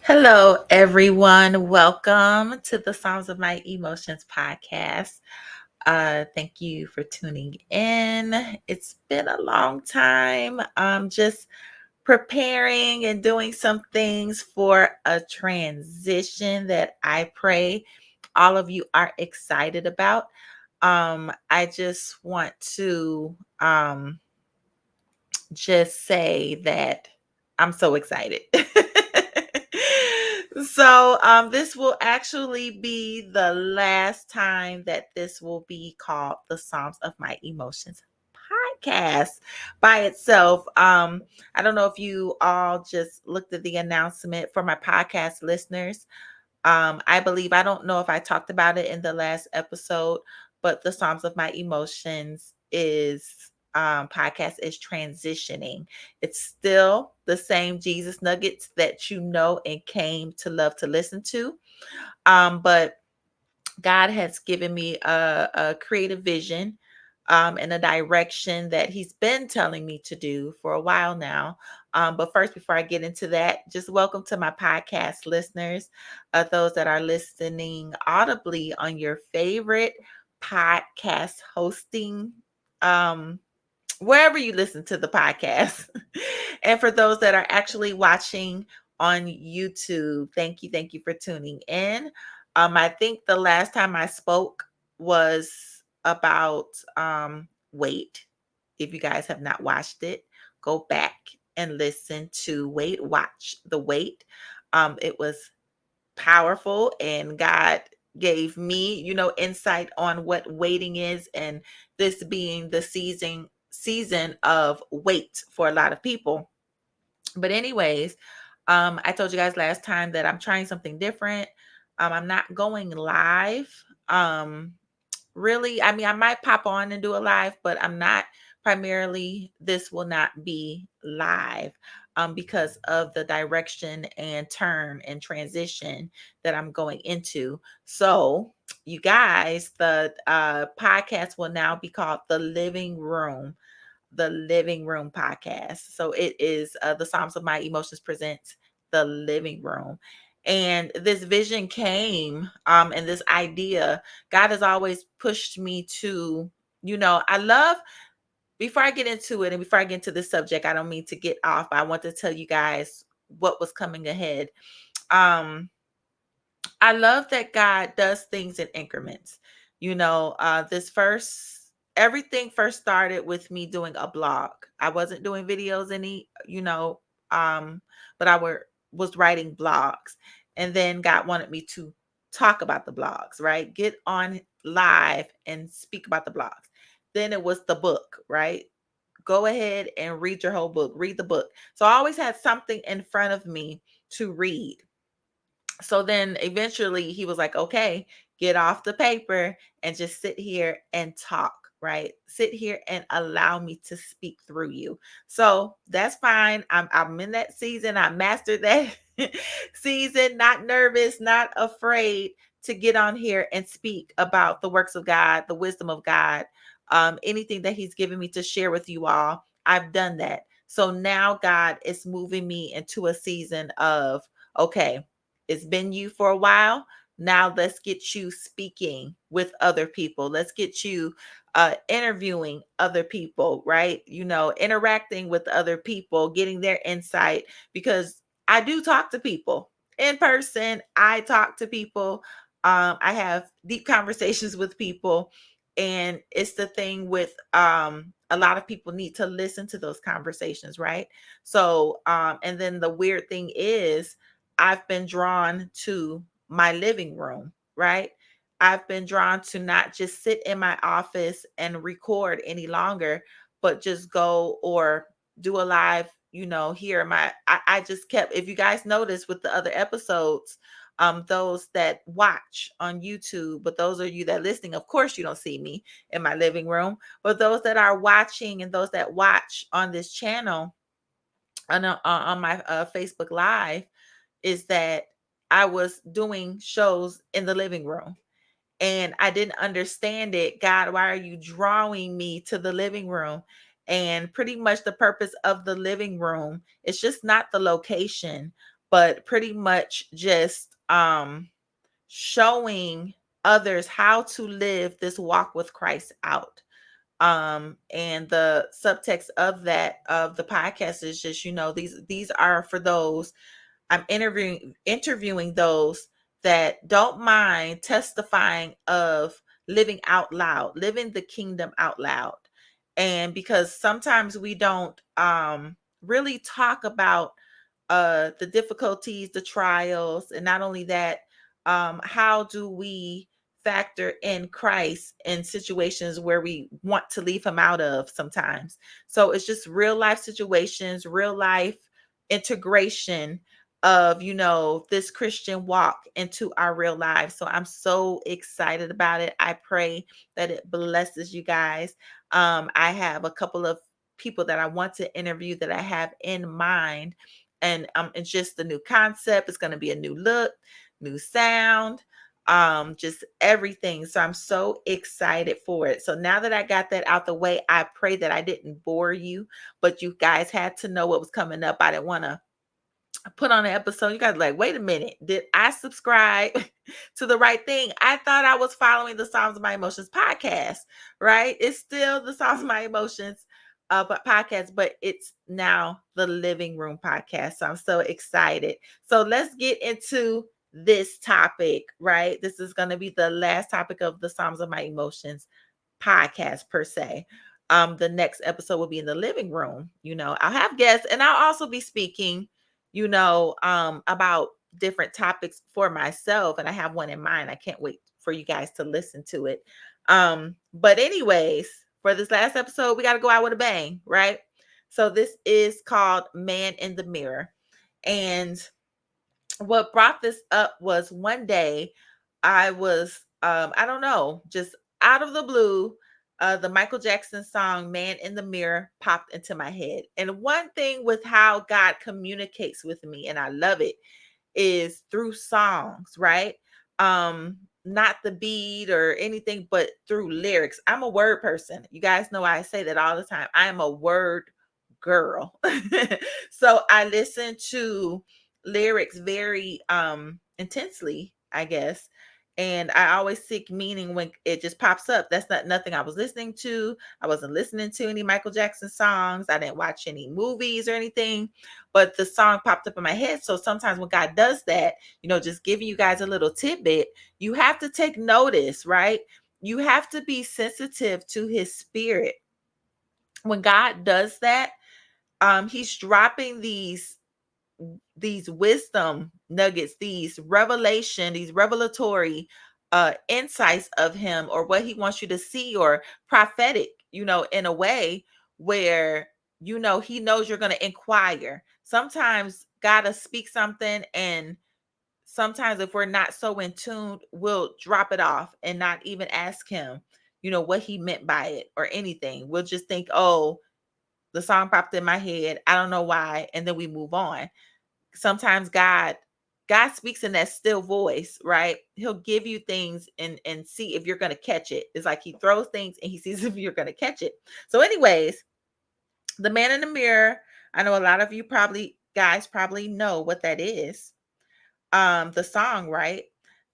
Hello, everyone. Welcome to the Psalms of My Emotions podcast. Thank you for tuning in. It's been a long time. I'm just preparing and doing some things for a transition that I pray all of you are excited about. I just want to just say that I'm so excited. This will actually be the last time that this will be called the Psalms of My Emotions podcast by itself. I don't know if you all just looked at the announcement for my podcast listeners. I don't know if I talked about it in the last episode, but the Psalms of My Emotions is podcast is transitioning. It's still the same Jesus nuggets that you know and came to love to listen to. But God has given me a creative vision and a direction that He's been telling me to do for a while now. But first, before I get into that, just welcome to my podcast listeners, those that are listening audibly on your favorite podcast hosting. Wherever you listen to the podcast. And for those that are actually watching on YouTube, thank you for tuning in. I think the last time I spoke was about weight. If you guys have not watched it, go back and listen to Watch the Weight. It was powerful, and God gave me, insight on what waiting is, and this being the season of wait for a lot of people. But anyways, I told you guys last time that I'm trying something different. I'm not going live. Really, I mean, I might pop on and do a live, but I'm not primarily, this will not be live because of the direction and turn and transition that I'm going into. So, you guys, the podcast will now be called the Living Room podcast. So it is the Psalms of My Emotions presents the Living Room. And this vision came and this idea, God has always pushed me to, I love, before I get into it and before I get into this subject, I don't mean to get off, but I want to tell you guys what was coming ahead. I love that God does things in increments. This first, everything first started with me doing a blog. I wasn't doing videos but was writing blogs. And then God wanted me to talk about the blogs, right? Get on live and speak about the blogs. Then it was the book, right? Go ahead and read your whole book, read the book. So I always had something in front of me to read. So then eventually he was like, okay, get off the paper and just sit here and talk, right? Sit here and allow me to speak through you. So that's fine. I'm in that season. I mastered that season, not nervous, not afraid to get on here and speak about the works of God, the wisdom of God, anything that He's given me to share with you all. I've done that. So now God is moving me into a season of, okay, it's been you for a while. Now let's get you speaking with other people. Let's get you interviewing other people, right? Interacting with other people, getting their insight, because I do talk to people in person. I talk to people. I have deep conversations with people. And it's the thing with a lot of people need to listen to those conversations, right? So, and then the weird thing is, I've been drawn to my living room, right? I've been drawn to not just sit in my office and record any longer, but just go or do a live, here in I just kept, if you guys notice with the other episodes, those that watch on YouTube, but those of you that listening, of course, you don't see me in my living room, but those that are watching and those that watch on this channel on my Facebook Live, is that I was doing shows in the living room and I didn't understand it. God, why are you drawing me to the living room? And pretty much the purpose of the living room is just not the location, but pretty much just showing others how to live this walk with Christ out. And the subtext of that of the podcast is just, these are for those. I'm interviewing those that don't mind testifying of living out loud, living the kingdom out loud. And because sometimes we don't really talk about the difficulties, the trials, and not only that, how do we factor in Christ in situations where we want to leave him out of sometimes. So it's just real life situations, real life integration of, this Christian walk into our real lives. So I'm so excited about it. I pray that it blesses you guys. I have a couple of people that I want to interview that I have in mind, and it's just the new concept. It's going to be a new look, new sound, just everything. So I'm so excited for it. So now that I got that out the way, I pray that I didn't bore you, but you guys had to know what was coming up. I didn't want to put on an episode. You guys like, wait a minute, did I subscribe to the right thing? I thought I was following the Psalms of My Emotions podcast, right? It's still the Psalms of My Emotions podcast, but it's now the Living Room podcast. So I'm so excited. So let's get into this topic, right? This is going to be the last topic of the Psalms of My Emotions podcast per se. The next episode will be in the living room. I'll have guests, and I'll also be speaking, about different topics for myself. And I have one in mind. I can't wait for you guys to listen to it. But anyways, for this last episode, we got to go out with a bang, right? So this is called Man in the Mirror. And what brought this up was one day I was, I don't know, just out of the blue, the Michael Jackson song Man in the Mirror popped into my head. And one thing with how God communicates with me, and I love it, is through songs, right? Not the beat or anything, but through lyrics. I'm a word person. You guys know I say that all the time. I am a word girl. So I listen to lyrics very intensely, I guess. And I always seek meaning when it just pops up. That's not nothing I was listening to. I wasn't listening to any Michael Jackson songs. I didn't watch any movies or anything, but the song popped up in my head. So sometimes when God does that, just giving you guys a little tidbit, you have to take notice, right? You have to be sensitive to his spirit. When God does that, he's dropping these wisdom nuggets, these revelatory insights of him, or what he wants you to see, or prophetic, in a way where he knows you're going to inquire. Sometimes God will speak something, and sometimes if we're not so in tune, we'll drop it off and not even ask him what he meant by it or anything. We'll just think, oh, the song popped in my head, I don't know why, and then we move on. Sometimes God speaks in that still voice, right? He'll give you things and see if you're going to catch it. It's like he throws things and he sees if you're going to catch it. So anyways, the Man in the Mirror, I know a lot of you guys probably know what that is. The song, right?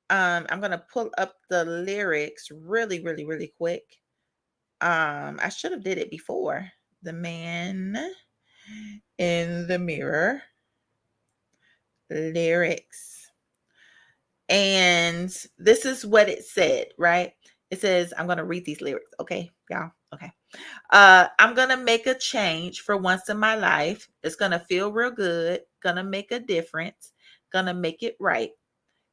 I'm going to pull up the lyrics really, really, really quick. I should have did it before. The Man in the Mirror lyrics. And this is what it said, right? It says, I'm going to read these lyrics. Okay, y'all. Okay. I'm going to make a change for once in my life. It's going to feel real good. Going to make a difference. Going to make it right.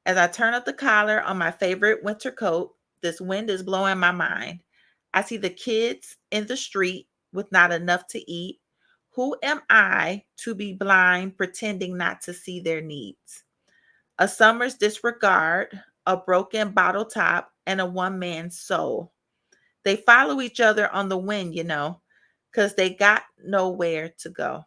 As I turn up the collar on my favorite winter coat, this wind is blowing my mind. I see the kids in the street with not enough to eat. Who am I to be blind, pretending not to see their needs? A summer's disregard, a broken bottle top, and a one-man soul. They follow each other on the wind, because they got nowhere to go.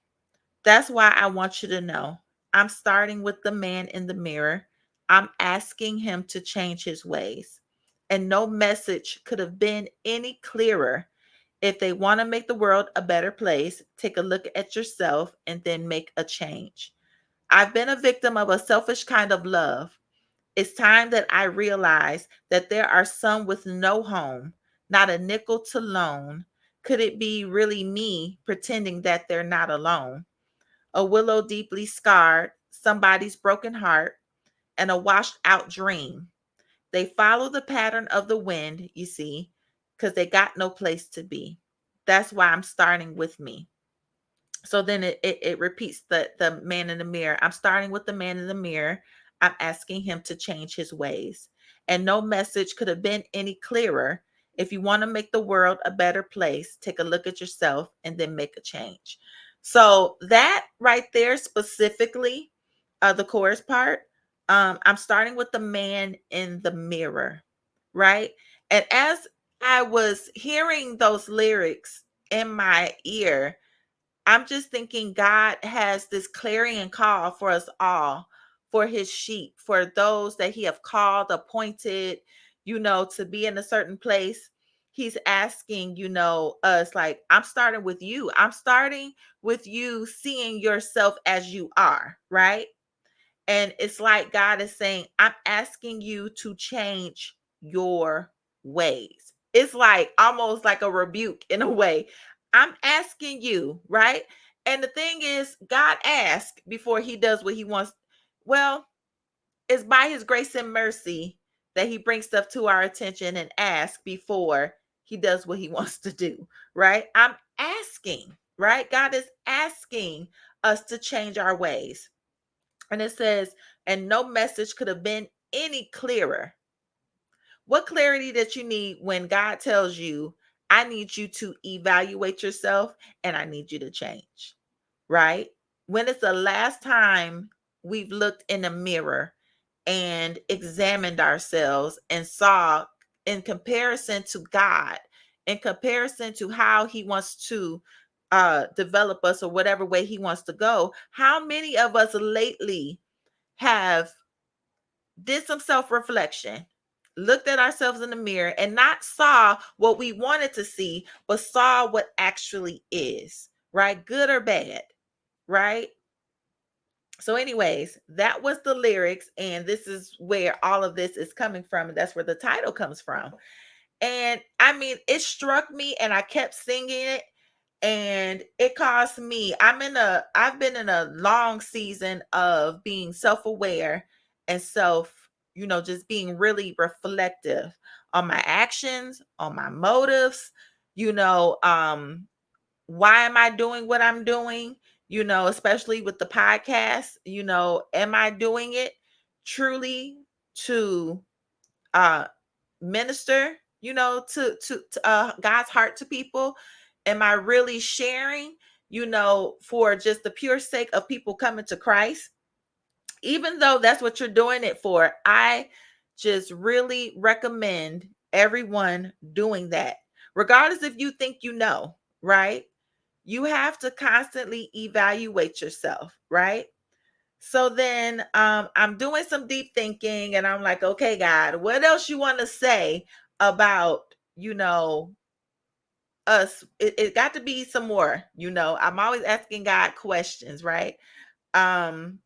That's why I want you to know. I'm starting with the man in the mirror. I'm asking him to change his ways. And no message could have been any clearer. If they want to make the world a better place, take a look at yourself and then make a change. I've been a victim of a selfish kind of love. It's time that I realize that there are some with no home, not a nickel to loan. Could it be really me pretending that they're not alone? A willow deeply scarred, somebody's broken heart, and a washed out dream. They follow the pattern of the wind, you see, because they got no place to be. That's why I'm starting with me. So then it repeats the man in the mirror. I'm starting with the man in the mirror. I'm asking him to change his ways. And no message could have been any clearer. If you want to make the world a better place, take a look at yourself and then make a change. So that right there specifically, the chorus part, I'm starting with the man in the mirror, right? And as I was hearing those lyrics in my ear, I'm just thinking God has this clarion call for us all, for his sheep, for those that he have called, appointed, to be in a certain place. He's asking, us like, I'm starting with you. I'm starting with you seeing yourself as you are, right? And it's like God is saying, I'm asking you to change your ways. It's like almost like a rebuke in a way. I'm asking you, right? And the thing is, God asks before he does what he wants. Well, it's by his grace and mercy that he brings stuff to our attention and asks before he does what he wants to do, right? I'm asking, right? God is asking us to change our ways. And it says, and no message could have been any clearer. What clarity that you need when God tells you, I need you to evaluate yourself and I need you to change, right? When is the last time we've looked in a mirror and examined ourselves and saw, in comparison to God, in comparison to how he wants to develop us or whatever way he wants to go, how many of us lately have did some self-reflection, looked at ourselves in the mirror and not saw what we wanted to see, but saw what actually is, right? Good or bad, right? So anyways, that was the lyrics, and this is where all of this is coming from, and that's where the title comes from. And I mean, it struck me and I kept singing it, and it caused me, I've been in a long season of being self-aware and just being really reflective on my actions, on my motives, you know um why am I doing what I'm doing, especially with the podcast, am I doing it truly to uh minister, to God's heart to people? Am I really sharing, for just the pure sake of people coming to Christ? Even though that's what you're doing it for, I just really recommend everyone doing that. Regardless if you think right? You have to constantly evaluate yourself, right? So then I'm doing some deep thinking and I'm like, okay, God, what else you want to say about, us? It got to be some more, I'm always asking God questions, right? Um,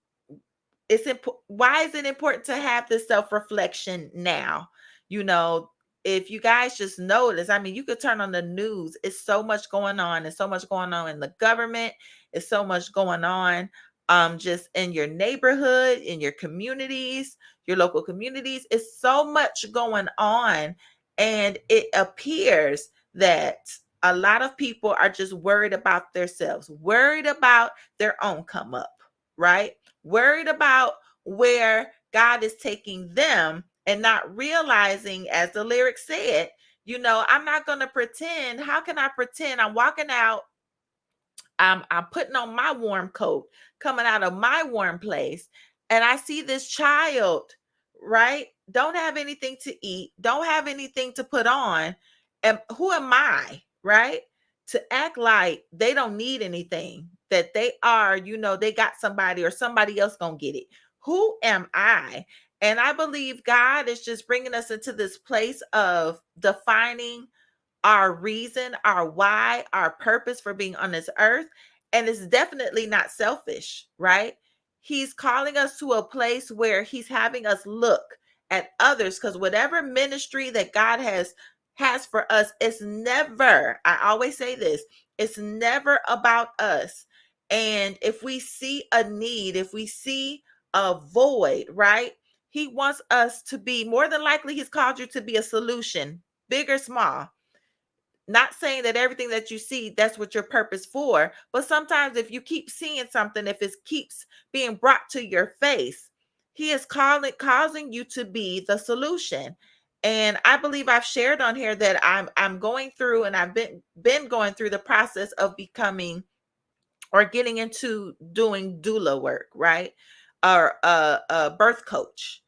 why is it important to have this self-reflection now? You know, if you guys just notice, I mean, you could turn on the news. It's so much going on. There's so much going on in the government. It's so much going on just in your neighborhood, in your communities, your local communities. It's so much going on. And it appears that a lot of people are just worried about themselves, worried about their own come up, right? Worried about where God is taking them and not realizing, as the lyric said, I'm not going to pretend. How can I pretend? I'm walking out, I'm putting on my warm coat, coming out of my warm place, and I see this child, right? Don't have anything to eat, don't have anything to put on. And who am I, right? To act like they don't need anything, that they are, they got somebody or somebody else gonna get it. Who am I? And I believe God is just bringing us into this place of defining our reason, our why, our purpose for being on this earth. And it's definitely not selfish, right? He's calling us to a place where he's having us look at others, because whatever ministry that God has for us, it's never, I always say this, it's never about us. And if we see a need, if we see a void, right? He wants us to be, more than likely, he's called you to be a solution, big or small. Not saying that everything that you see, that's what your purpose for, but sometimes if you keep seeing something, if it keeps being brought to your face, he is causing you to be the solution. And I believe I've shared on here that I'm going through, and I've been going through the process of becoming, or getting into doing doula work, right? Or a birth coach.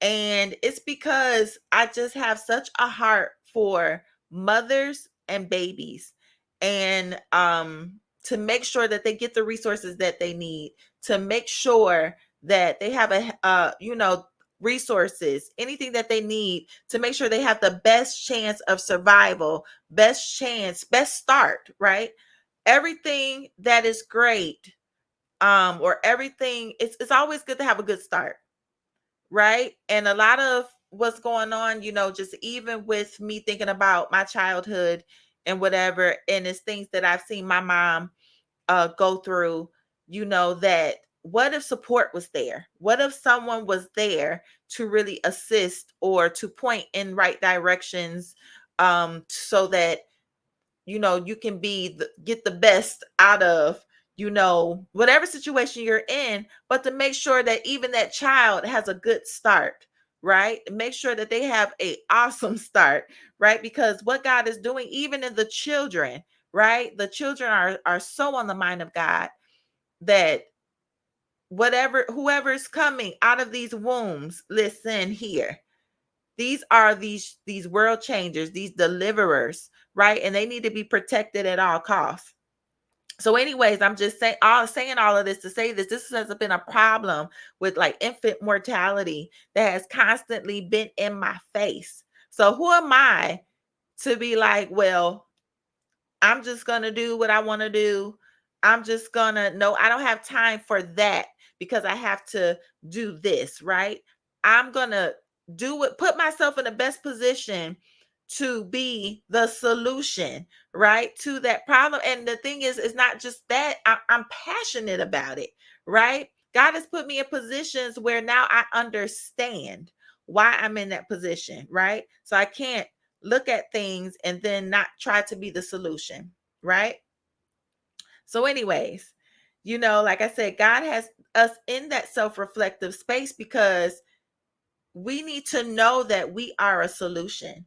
And it's because I just have such a heart for mothers and babies, and to make sure that they get the resources that they need, to make sure that they have resources, anything that they need, to make sure they have the best chance of survival, best chance, best start, right? Everything that is great, or everything, it's always good to have a good start, right? And a lot of what's going on, just even with me thinking about my childhood and whatever, and it's things that I've seen my mom go through, that what if support was there? What if someone was there to really assist or to point in right directions, so that you can get the best out of whatever situation you're in, but to make sure that even that child has a good start, right? Make sure that they have a awesome start, right? Because what God is doing, even in the children, right? The children are so on the mind of God, that whoever's coming out of these wombs, listen here, these are these world changers, these deliverers, right? And they need to be protected at all costs. So, anyways, I'm just saying all of this to say this has been a problem with like infant mortality that has constantly been in my face. So, who am I to be like, well, I'm just going to do what I want to do. I'm just going to, no, I don't have time for that because I have to do this, right? I'm going to put myself in the best position to be the solution, right? To that problem. And the thing is, it's not just that, I'm passionate about it, right? God has put me in positions where now I understand why I'm in that position, right? So I can't look at things and then not try to be the solution, right? So, anyways, like I said, God has us in that self-reflective space because we need to know that we are a solution.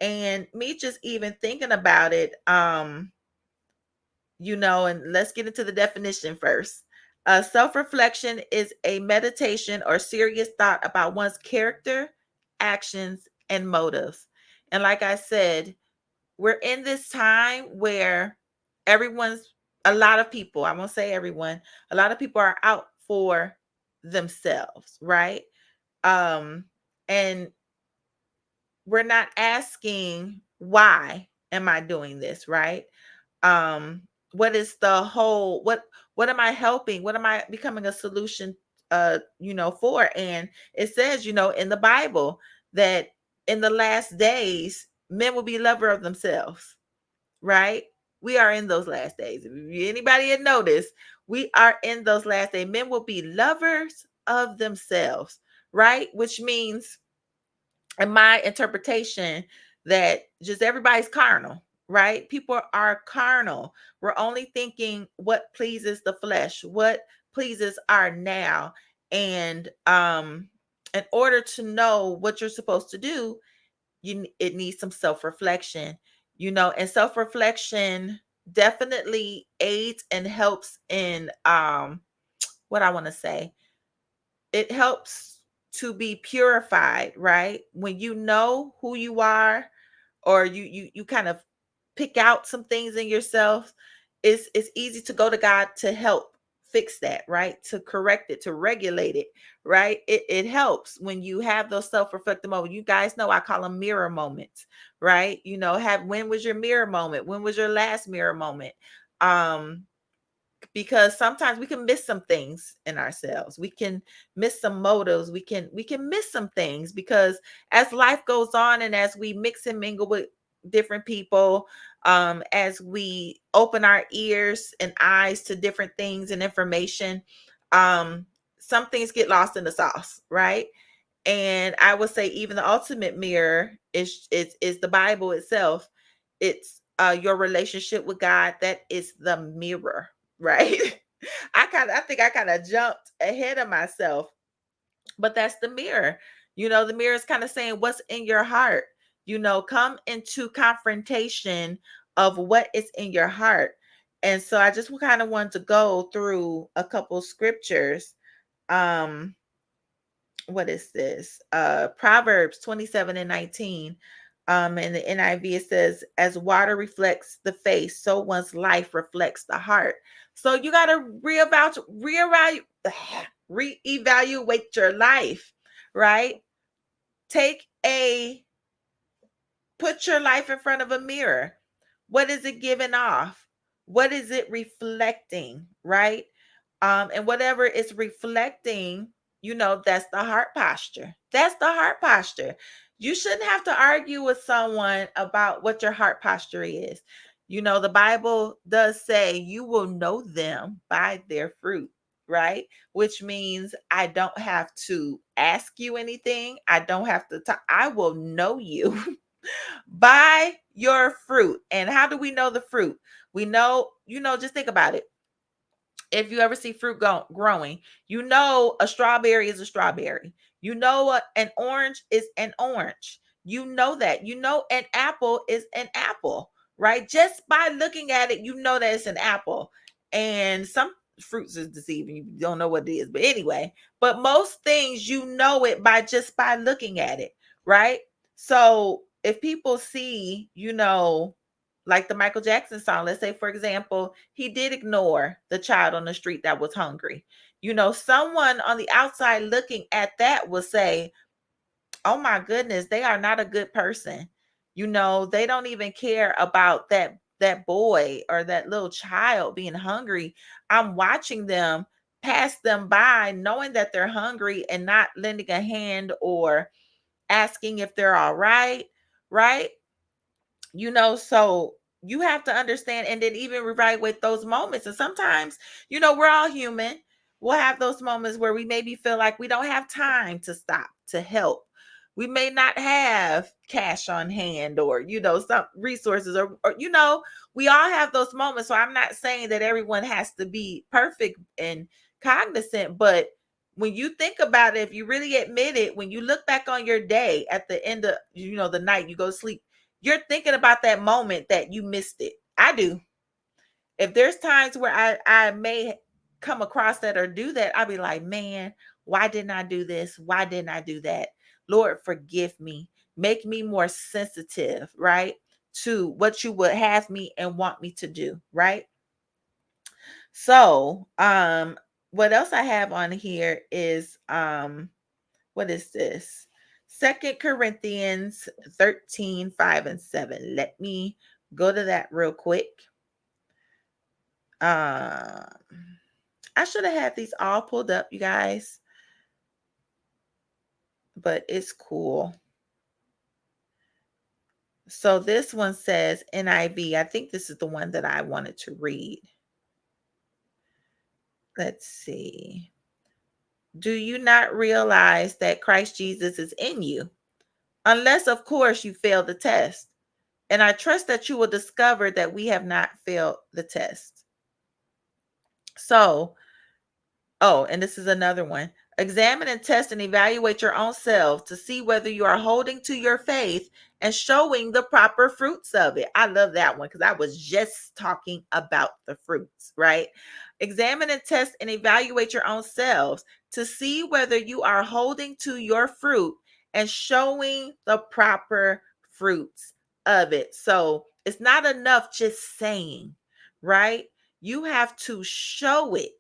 And me just even thinking about it, and let's get into the definition first. Self-reflection is a meditation or serious thought about one's character, actions, and motives. And like I said, we're in this time where a lot of people, I won't say everyone, a lot of people are out for themselves, right? And we're not asking, why am I doing this, right? um what is the whole, what am I helping, what am I becoming a solution for? And it says, in the Bible, that in the last days men will be lover of themselves, right? We are in those last days. If anybody had noticed, we are in those last days. Men will be lovers of themselves, right? Which means, in my interpretation, that just everybody's carnal, right? People are carnal. We're only thinking what pleases the flesh, what pleases our now. And in order to know what you're supposed to do, it needs some self-reflection, and self-reflection definitely aids and helps in what I want to say, it helps to be purified, right? When you know who you are, or you kind of pick out some things in yourself, it's easy to go to God to help fix that, right? To correct it, to regulate it, right? It helps when you have those self-reflective moments. You guys know I call them mirror moments, right? When was your mirror moment? When was your last mirror moment? because sometimes we can miss some things in ourselves. We can miss some motives. We can miss some things because as life goes on and as we mix and mingle with different people, as we open our ears and eyes to different things and information, um, some things get lost in the sauce, right? And I would say even the ultimate mirror is the Bible itself. It's your relationship with God. That is the mirror, right? I think I kind of jumped ahead of myself, but that's the mirror. The mirror is kind of saying what's in your heart. Come into confrontation of what is in your heart. And so I just kind of want to go through a couple scriptures. Um, what is this? Proverbs 27 and 19. In the NIV, it says, as water reflects the face, so one's life reflects the heart. So you got to reevaluate your life, right? Take a Put your life in front of a mirror. What is it giving off? What is it reflecting, right? And whatever it's reflecting, that's the heart posture. That's the heart posture. You shouldn't have to argue with someone about what your heart posture is. The Bible does say you will know them by their fruit, right? Which means I don't have to ask you anything. I don't have to talk. I will know you by your fruit. And how do we know the fruit? We know, just think about it. If you ever see fruit growing, a strawberry is a strawberry. An orange is an orange. That. An apple is an apple, right? Just by looking at it, that it's an apple. And some fruits is deceiving. You don't know what it is. But anyway, but most things, it by looking at it, right? So if people see, like the Michael Jackson song, let's say, for example, he did ignore the child on the street that was hungry. Someone on the outside looking at that will say, oh my goodness, they are not a good person. They don't even care about that boy or that little child being hungry. I'm watching them pass them by knowing that they're hungry and not lending a hand or asking if they're all right, right? So you have to understand and then even evaluate those moments. And sometimes, we're all human. We'll have those moments where we maybe feel like we don't have time to stop to help. We may not have cash on hand or, some resources or, we all have those moments. So I'm not saying that everyone has to be perfect and cognizant, but when you think about it, if you really admit it, when you look back on your day at the end of, the night you go to sleep, you're thinking about that moment that you missed it. I do. If there's times where I may come across that or do that, I'll be like, man, why didn't I do this? Why didn't I do that? Lord, forgive me. Make me more sensitive, right? To what you would have me and want me to do, right? So, what else I have on here is what is this? Second Corinthians 13, 5 and 7. Let me go to that real quick. I should have had these all pulled up, you guys, but it's cool. So this one says NIV. I think this is the one that I wanted to read. Let's see. Do you not realize that Christ Jesus is in you? Unless, of course, you fail the test. And I trust that you will discover that we have not failed the test. So, and this is another one. Examine and test and evaluate your own self to see whether you are holding to your faith and showing the proper fruits of it. I love that one because I was just talking about the fruits, right? Examine and test and evaluate your own selves to see whether you are holding to your fruit and showing the proper fruits of it. So it's not enough just saying, right? You have to show it.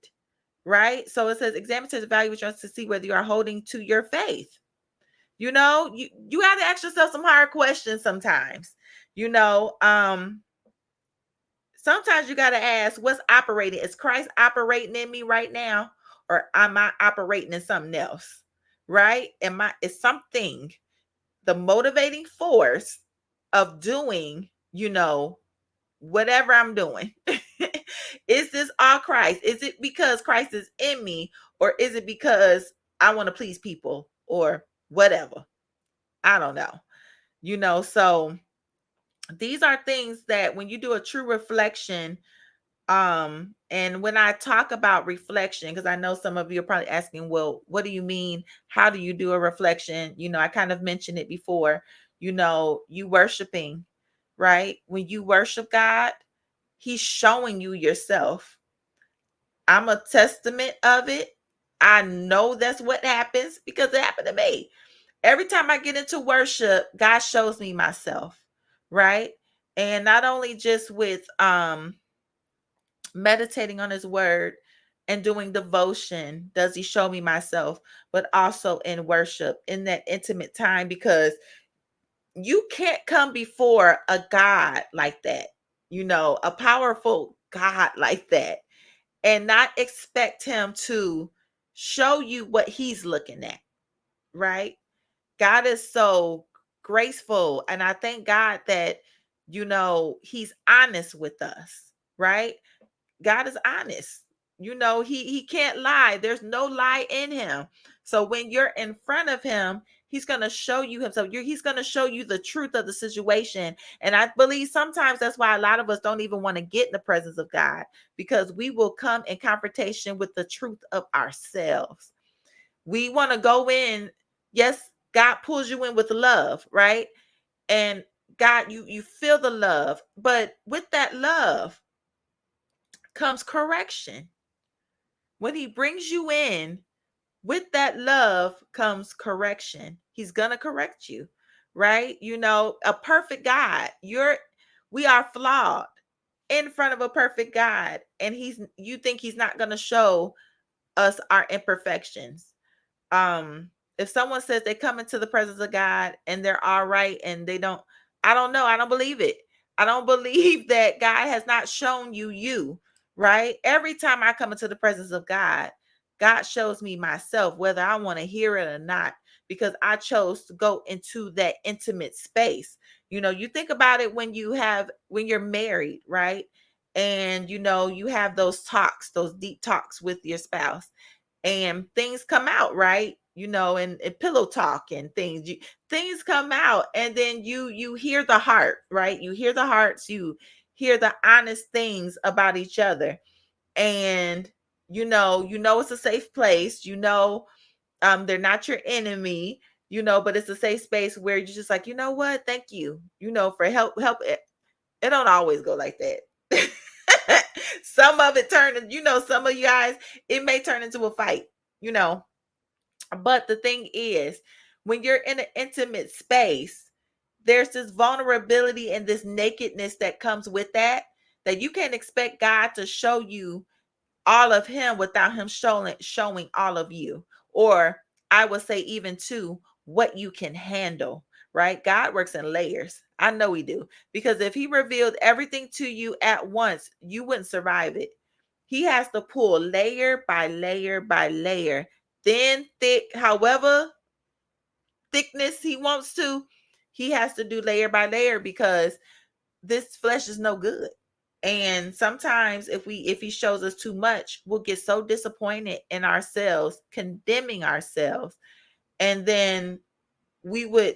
Right? So it says examine to evaluate yourself to see whether you are holding to your faith. You have to ask yourself some hard questions sometimes. Sometimes you got to ask, what's operating? Is Christ operating in me right now? Or am I operating in something else? Right? Is something the motivating force of doing, whatever I'm doing? Is this all Christ? Is it because Christ is in me? Or is it because I want to please people or whatever? I don't know. So these are things that when you do a true reflection, and when I talk about reflection, because I know some of you are probably asking, well, what do you mean? How do you do a reflection? I kind of mentioned it before. You worshiping, right? When you worship God, He's showing you yourself. I'm a testament of it. I know that's what happens because it happened to me. Every time I get into worship, God shows me myself, right? And not only just with meditating on his word and doing devotion does he show me myself, but also in worship, in that intimate time, because you can't come before a God like that, a powerful God like that, and not expect him to show you what he's looking at, right? God is so graceful, and I thank God that he's honest with us, right? God is honest. He can't lie. There's no lie in him. So when you're in front of him, he's going to show you himself. He's going to show you the truth of the situation. And I believe sometimes that's why a lot of us don't even want to get in the presence of God, because we will come in confrontation with the truth of ourselves. We want to go in. Yes, God pulls you in with love, right? And God, you feel the love, but with that love comes correction. When he brings you in, with that love comes correction. He's going to correct you, right? A perfect God. We are flawed in front of a perfect God, and you think he's not going to show us our imperfections. If someone says they come into the presence of God and they're all right and they don't, I don't know, I don't believe it. I don't believe that God has not shown you, right? Every time I come into the presence of God, God shows me myself, whether I want to hear it or not, because I chose to go into that intimate space. You think about it when you're married, right? And you have those talks, those deep talks with your spouse, and things come out, right? And pillow talk and things come out, and then you hear the heart, right? You hear the hearts, you hear the honest things about each other, and it's a safe place. They're not your enemy, but it's a safe space where you're just like, what, thank you, for help it don't always go like that. Some of it some of you guys, it may turn into a fight, you know. But the thing is, when you're in an intimate space, there's this vulnerability and this nakedness that comes with that you can't expect God to show you all of him without him showing all of you. Or I would say even too, what you can handle, right? God works in layers. I know he do. Because if he revealed everything to you at once, you wouldn't survive it. He has to pull layer by layer by layer, thin, thick, however thickness he wants to. He has to do layer by layer, because this flesh is no good. And sometimes if he shows us too much, we'll get so disappointed in ourselves, condemning ourselves. And then we would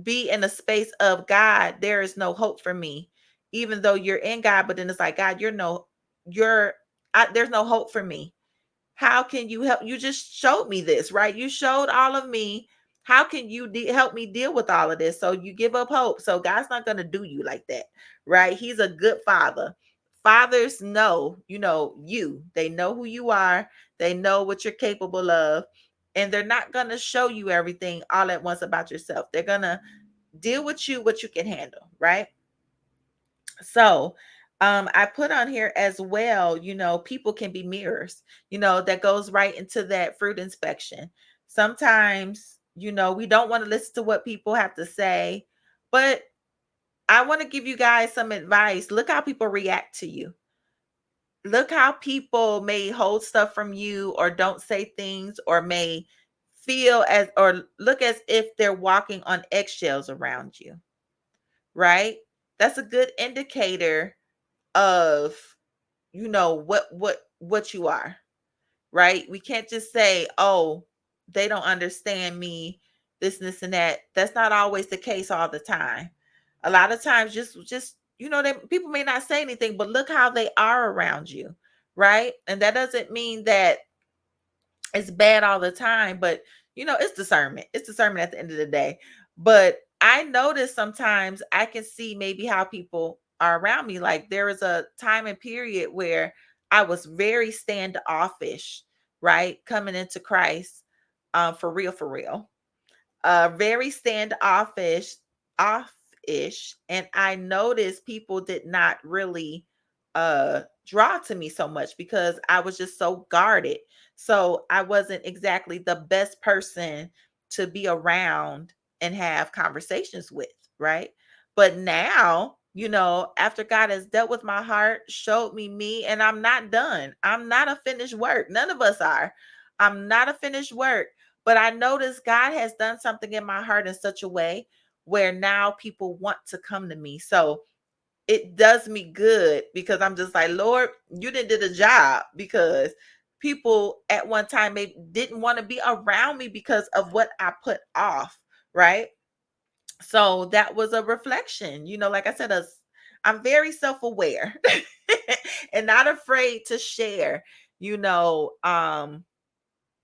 be in a space of, God, there is no hope for me. Even though you're in God, but then it's like, God, there's no hope for me. How can you help? You just showed me this, right? You showed all of me. How can you help me deal with all of this? So you give up hope. So God's not going to do you like that, right? He's a good father. Fathers know, they know who you are. They know what you're capable of. And they're not going to show you everything all at once about yourself. They're going to deal with you what you can handle, right? So I put on here as well, people can be mirrors, that goes right into that fruit inspection. Sometimes, we don't want to listen to what people have to say, but I want to give you guys some advice. Look how people react to you. Look how people may hold stuff from you or don't say things or may feel as or look as if they're walking on eggshells around you, right? That's a good indicator of what you are, right? We can't just say, "Oh, they don't understand me, this and that." That's not always the case all the time. A lot of times just that people may not say anything, but look how they are around you, right? And that doesn't mean that it's bad all the time, but it's discernment. It's discernment at the end of the day. But I notice sometimes I can see maybe how people are around me. Like there was a time and period where I was very standoffish, right? Coming into Christ, for real, very standoffish, off-ish, and I noticed people did not really draw to me so much because I was just so guarded. So I wasn't exactly the best person to be around and have conversations with, right? But now, after God has dealt with my heart, showed me, and I'm not done. I'm not a finished work. None of us are. I'm not a finished work. But I notice God has done something in my heart in such a way where now people want to come to me. So it does me good because I'm just like, Lord, you did a job, because people at one time maybe didn't want to be around me because of what I put off, right? So that was a reflection. Like I said, I'm very self-aware and not afraid to share, you know, um,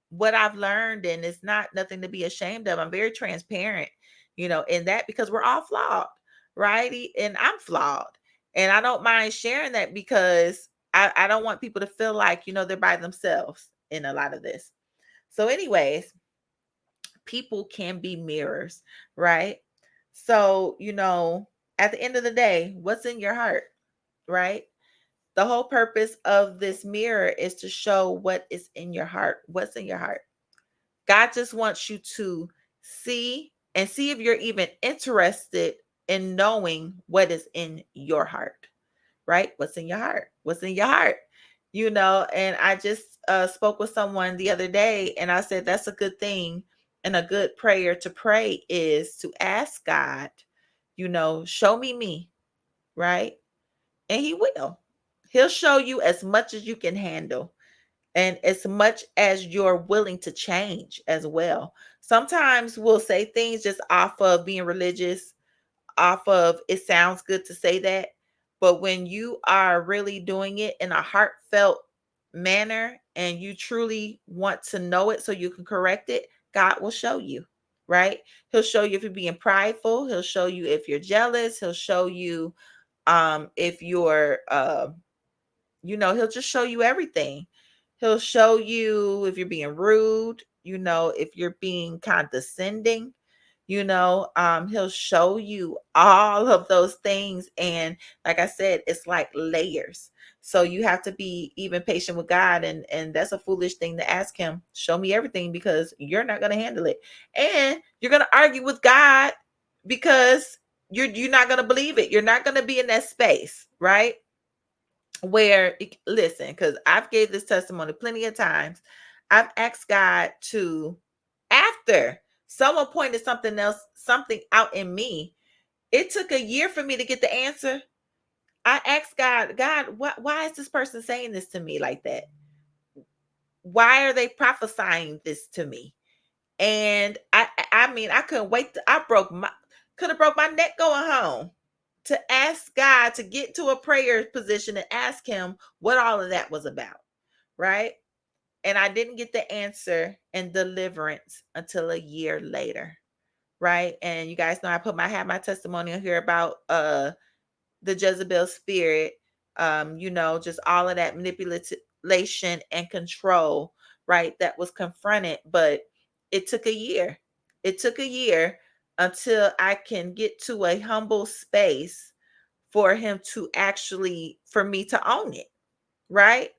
what I've learned, and it's not nothing to be ashamed of. I'm very transparent, in that, because we're all flawed, right? And I'm flawed. And I don't mind sharing that because I don't want people to feel like, they're by themselves in a lot of this. So, anyways, people can be mirrors, right? So, at the end of the day, what's in your heart, right? The whole purpose of this mirror is to show what is in your heart. What's in your heart? God just wants you to see if you're even interested in knowing what is in your heart, right? What's in your heart? What's in your heart? And I just spoke with someone the other day, and I said that's a good thing, and a good prayer to pray is to ask God, show me, right? And He will. He'll show you as much as you can handle and as much as you're willing to change as well. Sometimes we'll say things just off of being religious, off of it sounds good to say that. But when you are really doing it in a heartfelt manner and you truly want to know it so you can correct it, God will show you, right? He'll show you if you're being prideful, He'll show you if you're jealous, He'll show you if you're He'll just show you everything. He'll show you if you're being rude, if you're being condescending, he'll show you all of those things. And like I said, it's like layers. So you have to be even patient with God. And that's a foolish thing to ask Him, show me everything, because you're not going to handle it. And you're going to argue with God because you're not going to believe it. You're not going to be in that space, right? Listen, because I've gave this testimony plenty of times. I've asked God to, after someone pointed something out in me, it took a year for me to get the answer. I asked God, why is this person saying this to me like that? Why are they prophesying this to me? And I mean, I couldn't wait. I could have broke my neck going home to ask God to get to a prayer position and ask Him what all of that was about, right? And I didn't get the answer and deliverance until a year later, right? And you guys know I had my testimonial here about the Jezebel spirit, just all of that manipulation and control, right? That was confronted, but it took a year. It took a year until I can get to a humble space for Him to actually, for me to own it, right?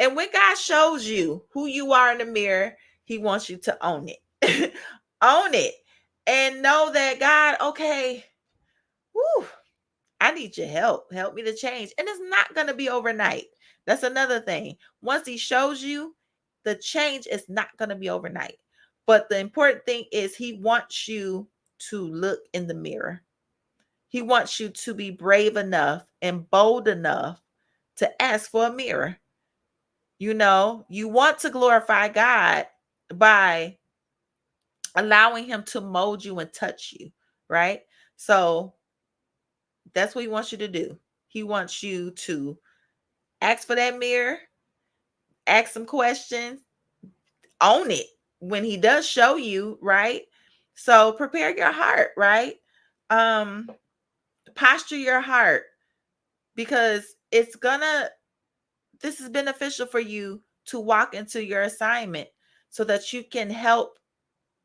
And when God shows you who you are in the mirror, He wants you to own it. Own it. And know that God, okay, whew, I need your help. Help me to change. And it's not going to be overnight. That's another thing. Once he shows you, the change is not going to be overnight. But the important thing is he wants you to look in the mirror. He wants you to be brave enough and bold enough to ask for a mirror. You want to glorify God by allowing him to mold you and touch you, right? So that's what he wants you to do. He wants you to ask for that mirror, ask some questions, own it when he does show you, right? So prepare your heart, right? Um, posture your heart, because this is beneficial for you to walk into your assignment so that you can help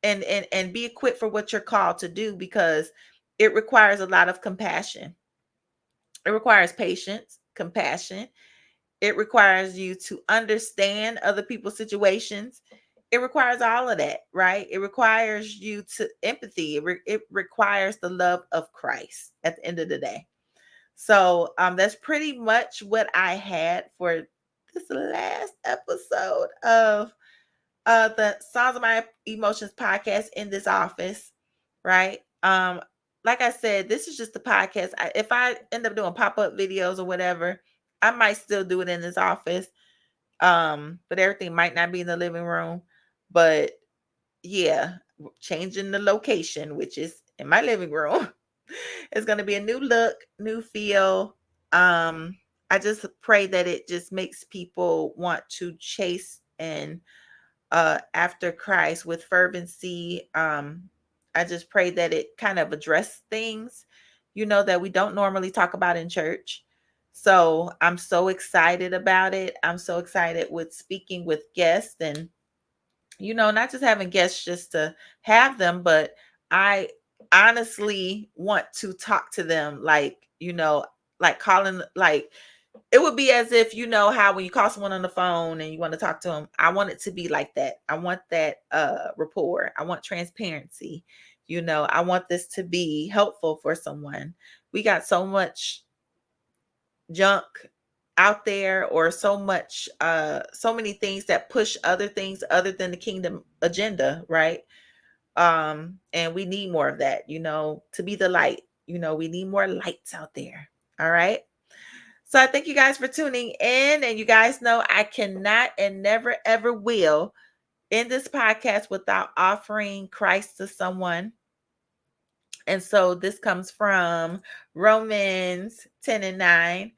and be equipped for what you're called to do, because it requires a lot of compassion. It requires patience, compassion. It requires you to understand other people's situations. It requires all of that, right? It requires you to empathy. It requires the love of Christ at the end of the day. So that's pretty much what I had for this last episode of the Songs of My Emotions podcast in this office, right? Like I said, this is just the podcast. If I end up doing pop-up videos or whatever, I might still do it in this office. But everything might not be in the living room. But yeah, changing the location, which is in my living room. It's going to be a new look, new feel. I just pray that it just makes people want to chase and after Christ with fervency. I just pray that it kind of address things, that we don't normally talk about in church. So I'm so excited about it. I'm so excited with speaking with guests and, not just having guests just to have them, but I honestly want to talk to them like calling, like it would be as if, how when you call someone on the phone and you want to talk to them, I want it to be like that. I want that rapport. I want transparency. I want this to be helpful for someone. We got so much junk out there, or so many things that push other things other than the kingdom agenda, right? And we need more of that, to be the light. We need more lights out there. All right. So I thank you guys for tuning in. And you guys know I cannot and never, ever will end this podcast without offering Christ to someone. And so this comes from Romans 10:9.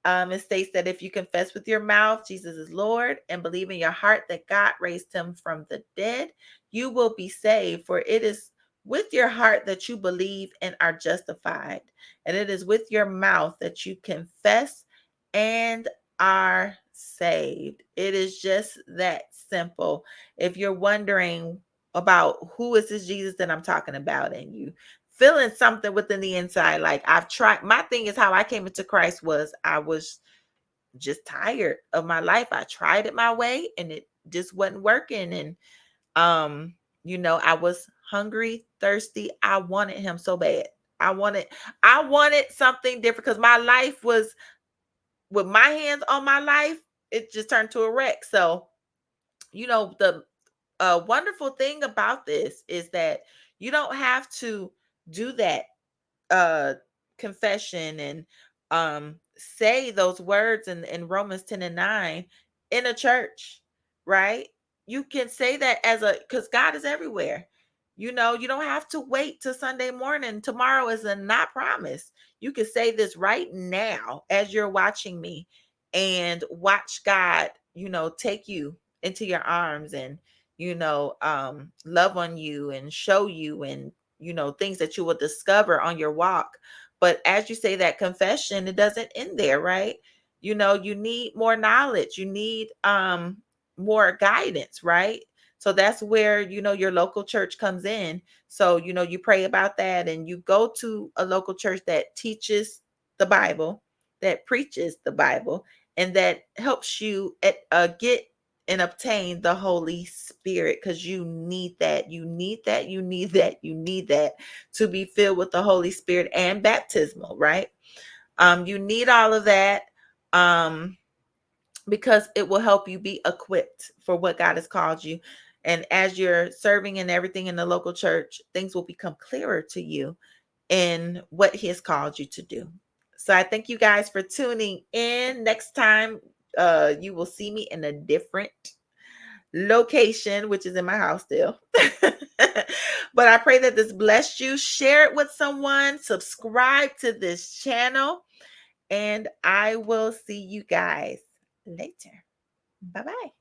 It states that if you confess with your mouth Jesus is Lord and believe in your heart that God raised him from the dead, you will be saved. For it is with your heart that you believe and are justified, and it is with your mouth that you confess and are saved. It is just that simple. If you're wondering about who is this Jesus that I'm talking about, and you feeling something within the inside, like I've tried, my thing is how I came into Christ was I was just tired of my life. I tried it my way and it just wasn't working. And I was hungry, thirsty. I wanted him so bad. I wanted something different, because my life was, with my hands on my life, it just turned to a wreck. So, the wonderful thing about this is that you don't have to do that uh confession and say those words in Romans 10:9 in a church, right? You can say that because God is everywhere. You don't have to wait till Sunday morning. Tomorrow is a not promise. You can say this right now as you're watching me, and watch God, take you into your arms and love on you and show you, and things that you will discover on your walk. But as you say that confession, it doesn't end there, right? You need more knowledge. You need more guidance, right? So that's where your local church comes in. So you pray about that, and you go to a local church that teaches the Bible, that preaches the Bible, and that helps you get and obtain the Holy Spirit, because you need that. You need that. You need that. You need that to be filled with the Holy Spirit and baptismal, right? You need all of that. Because it will help you be equipped for what God has called you. And as you're serving and everything in the local church, things will become clearer to you in what He has called you to do. So I thank you guys for tuning in. Next time, you will see me in a different location, which is in my house still. But I pray that this blessed you. Share it with someone, subscribe to this channel, and I will see you guys later. Bye bye.